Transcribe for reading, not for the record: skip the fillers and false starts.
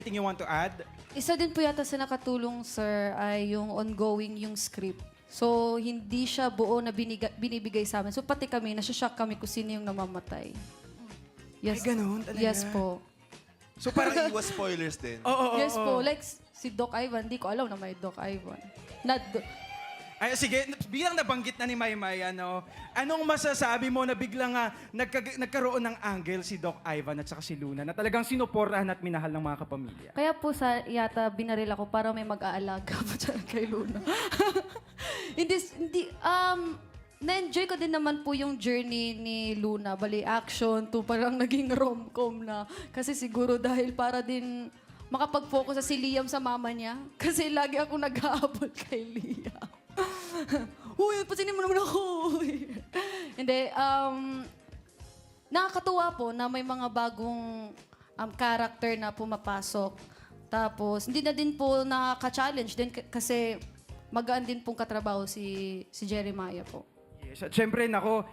Anything you want to add? Isa din po yata sa nakatulong, sir, ay yung ongoing yung script. So, hindi siya buo na binibigay sa amin. So, pati kami, nasashock kami kung sino yung namamatay. Yes. Ay, ganun talaga? Yes po. So parang iwas spoilers din. Oo, Yes po. Like, si Doc Ivan, di ko alam na may Doc Ivan. Ay, sige, bilang nabanggit na ni Maymay, anong masasabi mo na biglang nagkaroon ng angle si Doc Ivan at saka si Luna na talagang sinuportahan at minahal ng mga kapamilya? Kaya po yata binaril ako para may mag-aalaga po dyan kay Luna. Na-enjoy ko din naman po yung journey ni Luna. Bali, action to parang naging rom-com na. Kasi siguro dahil para din makapag-focus si Liam sa mama niya. Kasi lagi ako nag-aabol kay Liam. Uy, pasinin mo naman ako. Hindi, nakakatuwa po na may mga bagong character na pumapasok. Tapos, hindi na din po nakaka-challenge din kasi magaan din pong katrabaho si Jeremiah po. Yes, at syempre, nako,